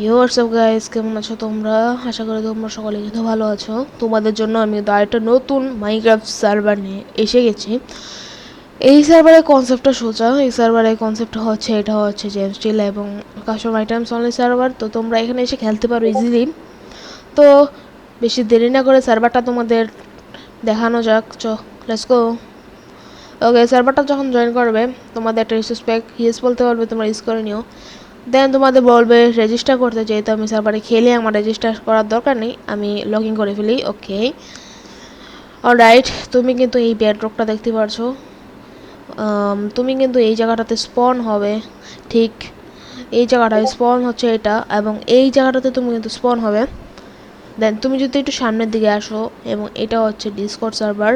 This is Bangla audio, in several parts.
ইয়ো হোয়াটসঅ্যাপ গাইস, কেমন আছো তোমরা? আশা করি তোমরা সকলে কিন্তু ভালো আছো। তোমাদের জন্য আমি আরেকটা নতুন মাইনক্রাফট সার্ভার নিয়ে এসে গেছি। এই সার্ভারের কনসেপ্টটা সোজা। এই সার্ভারের কনসেপ্ট হচ্ছে, এটা হচ্ছে জেম স্টিল এবং কাস্টম আইটেমস অনলি সার্ভার। তো তোমরা এখানে এসে খেলতে পারো ইজিলি। তো বেশি দেরি না করে সার্ভারটা তোমাদের দেখানো যাক। Let's go. ওকে, সার্ভারটা যখন জয়েন করবে তোমাদের একটা রিসপেক্ট ইয়েস বলতে পারবে, তোমরা ইউজ করে নিও। দেন তোমাদের বলবে রেজিস্টার করতে, যেহেতু আমি সার্ভারে খেলে আমার রেজিস্টার করার দরকার নেই, আমি লগ ইন করে ফেলি। ওকে, অলরাইট। তুমি কিন্তু এই বেডরকটা দেখতে পারছো। তুমি কিন্তু এই জায়গাটাতে স্পন হবে, ঠিক এই জায়গাটায় স্পন হচ্ছে এটা, এবং এই জায়গাটাতে তুমি কিন্তু স্পন হবে। দেন তুমি যদি একটু সামনের দিকে আসো, এবং এটা হচ্ছে ডিসকর্ড সার্ভার।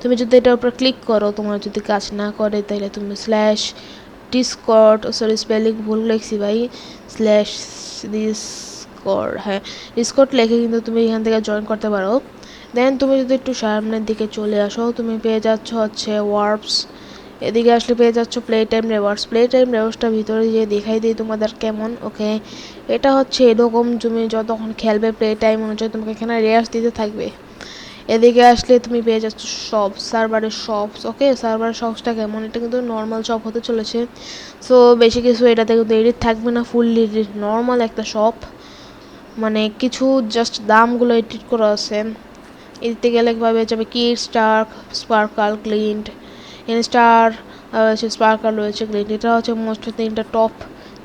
তুমি যদি এটার উপর ক্লিক করো, তোমার যদি কাজ না করে তাহলে তুমি স্ল্যাশ ডিসকর্ড, সরি স্পেলিং ভুল লিখছি ভাই, স্ল্যাশ ডিসকর্ড, হ্যাঁ ডিসকর্ড লেখে কিন্তু তুমি এখান থেকে জয়েন করতে পারো। দেন তুমি যদি একটু সামনের দিকে চলে আসো, তুমি পেয়ে যাচ্ছ হচ্ছে ওয়ার্পস। এদিকে আসলে পেয়ে যাচ্ছ play time rewards. Play time রেওয়ার্ডসটা ভিতরে গিয়ে দেখাই দিই তোমাদের কেমন। ওকে, এটা হচ্ছে এরকম, তুমি যতক্ষণ খেলবে প্লে টাইম অনুযায়ী তোমাকে এখানে রেয়ার্স দিতে থাকবে। এদিকে আসলে তুমি পেয়ে যাচ্ছ শপ, সার্ভারের শপস। ওকে, সার্ভারের শপসটা কেমন, এটা কিন্তু নর্মাল শপ হতে চলেছে। সো বেশি কিছু এটাতে কিন্তু এডিট থাকবে না, ফুললি নর্মাল একটা শপ, মানে কিছু জাস্ট দামগুলো এডিট করা আছে। এদিকে গেলে কীভাবে যাবে, কিড স্টার, স্পার্কাল, গ্লিন্ট, ইনস্টার হচ্ছে, স্পার্কাল রয়েছে, গ্লিন্ট। এটা হচ্ছে মোস্ট তিনটা টপ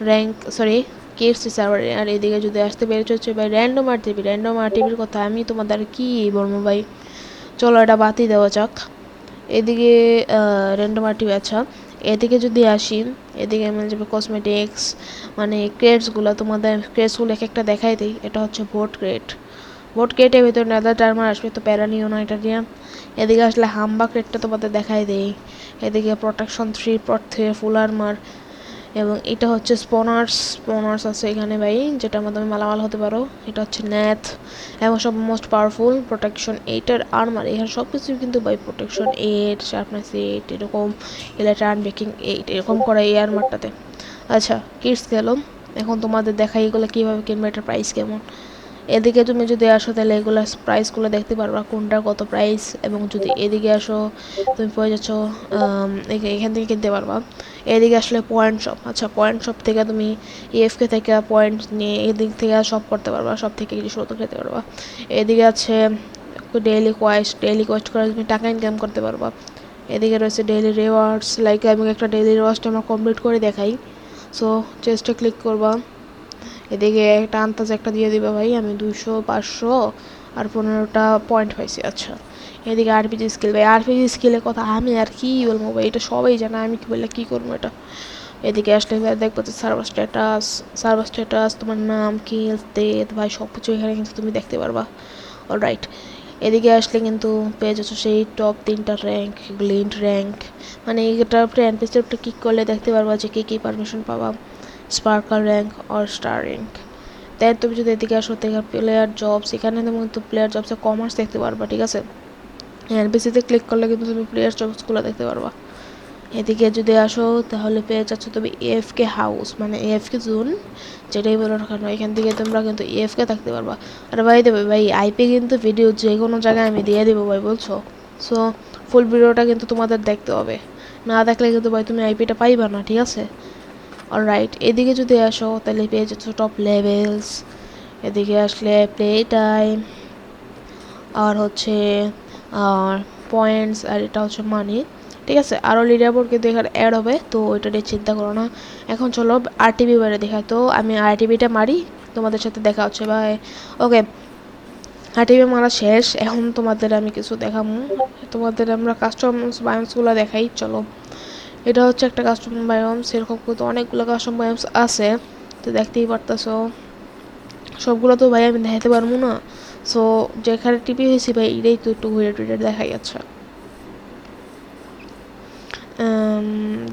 র্যাঙ্ক, সরি কিডস সার্ভারে। আর এদিকে যদি আসতে পেরেছে হচ্ছে ভাই র্যান্ডম আরটিভি। র্যান্ডম আরটিভির কথা আমি তোমাদের কি বলবো ভাই, চলো এটা বাতি দেওয়া যাক। এদিকে র্যান্ডম আরটিভি, আচ্ছা এদিকে যদি আসি, এদিকে মিলে যাবে কসমেটিক্স, মানে ক্রেটসগুলো, তোমাদের ক্রেটসগুলো এক একটা দেখাই দিই। এটা হচ্ছে ভোট ক্রেট। ভোট ক্রেটের ভিতরে নেদার টার্মার আসবে, তো প্যারা নিও না এটা নিয়ে। এদিকে আসলে হাম্বা ক্রেটটা তোমাদের দেখাই দেই। এদিকে প্রোটেকশন 3 পট 3 ফুল আর্মার, এবং এটা হচ্ছে স্পনার্স আছে এখানে ভাই, যেটার মাধ্যমে মালামাল হতে পারো। এটা হচ্ছে ন্যাথ, এবং সব মোস্ট পাওয়ারফুল প্রোটেকশন 8-এর আর্মার। এখানে সব কিছু কিন্তু ভাই প্রোটেকশন 8, শার্পনেস 8, এরকম ইলেকট্রান বেকিং 8, এরকম করা এই আর্মারটাতে। আচ্ছা কিডস গেল, এখন তোমাদের দেখাই এগুলো কীভাবে কিনবে, এটার প্রাইস কেমন। এদিকে তুমি যদি আসো তাহলে এগুলো প্রাইসগুলো দেখতে পারবা, কোনটার কত প্রাইস। এবং যদি এদিকে আসো তুমি পেয়ে যাচ্ছ, এখান থেকে কিনতে পারবা। এদিকে আসলে পয়েন্ট শপ, আচ্ছা পয়েন্ট শপ থেকে তুমি ইএফকে থেকে পয়েন্ট নিয়ে এদিক থেকে শপ করতে পারবা, সব থেকে কিছু খেতে পারবা। এদিকে আছে ডেইলি কোয়েস্ট করে তুমি টাকা ইনকাম করতে পারবা। এদিকে রয়েছে ডেইলি রিওয়ার্ডস, লাইক আমি একটা ডেইলি রিওয়ার্ডসটা আমরা কমপ্লিট করে দেখাই। সো চেস্টে ক্লিক করবা, এদিকে একটা আন্দাজ একটা দিয়ে দিবে ভাই, আমি 200, 500 আর 15টা পয়েন্ট পাইছি। আচ্ছা এদিকে আরপিজি স্কিল, ভাই আরপিজি স্কিলের কথা আমি আর কি বলবো ভাই, এটা সবাই জানে, আমি কি বললে কী করবো এটা। এদিকে আসলে দেখবো যে সার্ভার স্ট্যাটাস, তোমার নাম কি, ডেট, ভাই সব কিছু এখানে কিন্তু তুমি দেখতে পারবা। অলরাইট, এদিকে আসলে কিন্তু পেয়ে যাচ্ছ সেই টপ 3টা র্যাঙ্ক, গ্লিন্ট র্যাঙ্ক, মানে এটার উপরে এনপিসির উপরে ক্লিক করলে দেখতে পারবা যে কী পারমিশন পাবা, স্পার্কাল র্যাঙ্ক অর স্টার র্যাঙ্ক। দেন তুমি যদি এদিকে আসো দেখো প্লেয়ার জবস, এখানে তুমি কিন্তু প্লেয়ার জবসে কমার্স দেখতে পারবা, ঠিক আছে। এনপিসিতে ক্লিক করলে কিন্তু তুমি প্লেয়ার জবসগুলো দেখতে পারবা। এদিকে যদি আসো তাহলে পেয়ে যাচ্ছ তুমি এএফকে হাউস, মানে এএফকে জোন, যেটাই বলো না কেন, এখান থেকে তোমরা কিন্তু এএফকে থাকতে পারবা। আর ভাই দেবে ভাই আইপি কিন্তু ভিডিও যে কোনো জায়গায় আমি দিয়ে দেবো ভাই, বলছো। সো ফুল ভিডিওটা কিন্তু তোমাদের দেখতে হবে, না দেখলে কিন্তু ভাই তুমি আইপিটা পাইবা না, ঠিক আছে। অলরাইট, এদিকে যদি আসো তাহলে পেয়ে যাচ্ছ টপ লেভেলস। এদিকে আসলে প্লে টাইম, আর হচ্ছে আর পয়েন্টস, আর এটা হচ্ছে মানি, ঠিক আছে। আরও লিডারবোর্ড কিন্তু এখানে অ্যাড হবে, তো ওইটা নিয়ে চিন্তা করো না। এখন চলো আরটিভি বাইরে দেখায়, তো আমি আরটিভিটা মারি, তোমাদের সাথে দেখা হচ্ছে ভাই। ওকে, আরটিভি মারা শেষ, এখন তোমাদের আমি কিছু দেখাবো। তোমাদের আমরা কাস্টমস বায়োমসগুলো দেখাই, চলো। এটা হচ্ছে একটা কাস্টম বায়োমস, এরকম কিন্তু অনেকগুলো কাস্টম বায়োমস আছে, তো দেখতেই পারতেছো। সবগুলো তো ভাই আমি দেখাতে পারবো না, সো যেখানে টিপি হয়েছি ভাই এটাই তো একটু ঘুরে টুরে দেখাই। আচ্ছা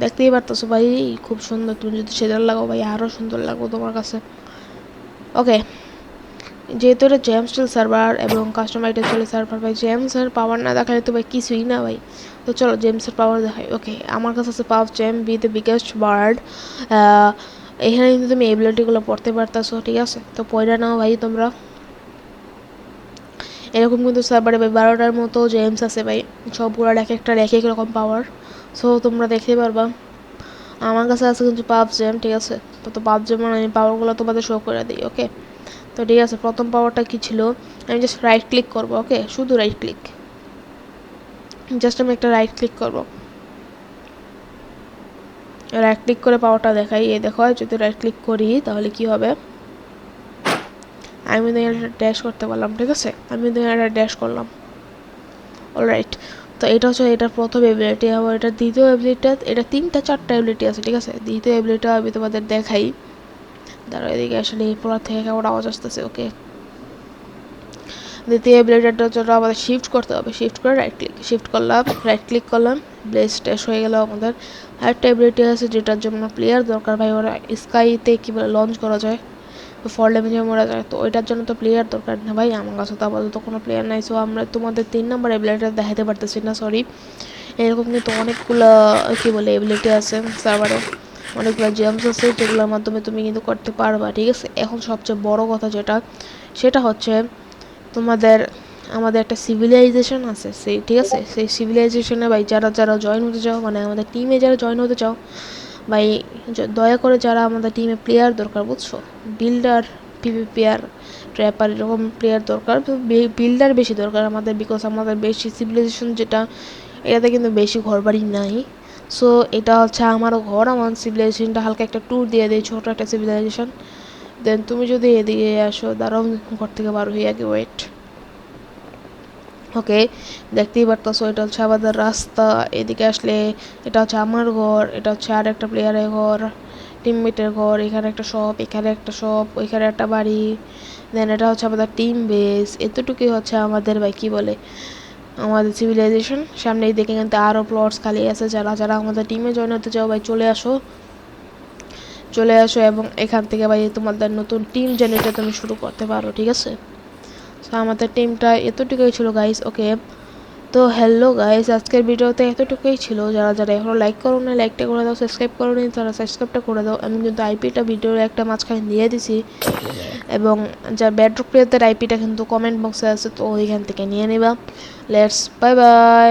দেখতেই পারতেছো ভাই, খুব সুন্দর, তুমি যদি সেটার লাগাও ভাই আরও সুন্দর লাগবে তোমার কাছে। ওকে, যেহেতু এটা জেম স্টিল সার্ভার এবং কাস্টম আইটেম চলে সার্ভার, ভাই জেমসের পাওয়ার না দেখালে তো ভাই কিছুই না ভাই। তো চলো জেমসের পাওয়ার দেখাই। ওকে, আমার কাছে আছে পাওয়ার জেম বি দ্য বিগেস্ট বার্ড, এখানে কিন্তু তুমি এবিলিটিগুলো পড়তে পারতেছো, ঠিক আছে? তো পড়ে নাও ভাই তোমরা। এরকম কিন্তু সার্ভারে ভাই 12টার মতো জেমস আছে ভাই, সবগুলোর এক একটা এক এক রকম পাওয়ার। সো তোমরা দেখতে পারবা। আমার কাছে আছে কিন্তু পাব জেম, ঠিক আছে? তো পাব জেম আমি পাওয়ারগুলো তোমাদের শো করে দিই, ওকে? তো ঠিক আছে, প্রথম পাওয়ারটা কি ছিল? আমি জাস্ট রাইট ক্লিক করবো, ওকে? শুধু রাইট ক্লিক, জাস্ট আমি একটা রাইট ক্লিক করবো। রাইট ক্লিক করে পাওয়ারটা দেখাই, এই দেখো যদি রাইট ক্লিক করি তাহলে কি হবে, আমি একটা ড্যাশ করতে পারলাম, ঠিক আছে? আমি একটা ড্যাশ করলাম, অলরাইট। তো এটা হচ্ছে এটার প্রথম এবিলিটি। আবার এটা দ্বিতীয় এবিলিটিটা, এটা 3-4টা এবিলিটি আছে, ঠিক আছে? দ্বিতীয় এবিলিটিটা আমি তোমাদের দেখাই, দাঁড়াও এদিকে আসলে এই পোড়া থেকে কেমন আওয়াজ আসতেছে, ওকে? দ্বিতীয় এবিলিটিটার জন্য আমাদের শিফট করতে হবে, শিফট করে রাইট ক্লিক, শিফট করলাম, রাইট ক্লিক করলাম, ব্লেজ ড্যাশ হয়ে গেল আমাদের। আরেকটা এবিলিটি আছে যেটার জন্য প্লেয়ার দরকার ভাই, ওরা স্কাইতে কী বলে লঞ্চ করা যায়, ফল ড্যামেজে মরা যায়, তো ওইটার জন্য তো প্লেয়ার দরকার না ভাই, আমার কাছে তো আপাতত কোনো প্লেয়ার নাই। সো আমরা তোমাদের 3 নম্বর এবিলিটিটা দেখাতে পারতেছি না, সরি। এরকম কিন্তু অনেকগুলো কী বলে এবিলিটি আছে সার্ভারে, অনেকগুলো জেমস আছে যেগুলোর মাধ্যমে তুমি কিন্তু করতে পারবা, ঠিক আছে? এখন সবচেয়ে বড় কথা যেটা, সেটা হচ্ছে তোমাদের আমাদের একটা সিভিলাইজেশন আছে, সেই ঠিক আছে? সেই সিভিলাইজেশনে ভাই যারা যারা জয়েন হতে চাও, মানে আমাদের টিমে যারা জয়েন হতে চাও ভাই, দয়া করে যারা আমাদের টিমে প্লেয়ার দরকার, বুঝছো? বিল্ডার, পিভিপিআর, ট্র্যাপার, এরকম প্লেয়ার দরকার। বিল্ডার বেশি দরকার আমাদের, বিকজ আমাদের বেশি সিভিলাইজেশন যেটা, এটাতে কিন্তু বেশি ঘরবাড়ি নাই। সো এটা হচ্ছে আমারও ঘর, আমার সিভিলাইজেশনটা হালকা একটা ট্যুর দিয়ে দেয়, ছোটো একটা সিভিলাইজেশন। দেন তুমি যদি এদিকে আসো, দাঁড়াও ঘর থেকে বার হয়ে আগে, ওয়েট, ওকে? দেখতেই পারতেছো এটা হচ্ছে আমাদের রাস্তা, এদিকে আসলে এটা হচ্ছে আমার ঘর, এটা হচ্ছে আর একটা প্লেয়ারের ঘর, টিমমেটের ঘর, এখানে একটা শপ, এখানে একটা শপ, ওইখানে একটা বাড়ি। দেন এটা হচ্ছে আমাদের টিম বেস, এতটুকুই হচ্ছে আমাদের ভাই কী বলে আমাদের সিভিলাইজেশন। সামনে দিকে কিন্তু আরও প্লটস খালি আছে, যারা যারা আমাদের টিমে জয়েন হতে চাও ভাই চলে আসো, চলে আসো, এবং এখান থেকে ভাই তোমাদের নতুন টিম জেনারেটর তুমি শুরু করতে পারো, ঠিক আছে? তো আমাদের টিমটা এতটুকুই ছিল গাইস, ওকে? তো হ্যালো গাইস, আজকের ভিডিওতে এতটুকুই ছিল। যারা যারা এখনও লাইক করো না, লাইকটা করে দাও, সাবস্ক্রাইব করো নি তারা সাবস্ক্রাইবটা করে দাও। আমি কিন্তু আইপিটা ভিডিওর একটা মাঝখানে দিয়ে দিছি, এবং যা বেডরক প্লেয়ারদের আইপিটা কিন্তু কমেন্ট বক্সে আছে, তো ওইখান থেকে নিয়ে নিবা। Let's bye bye.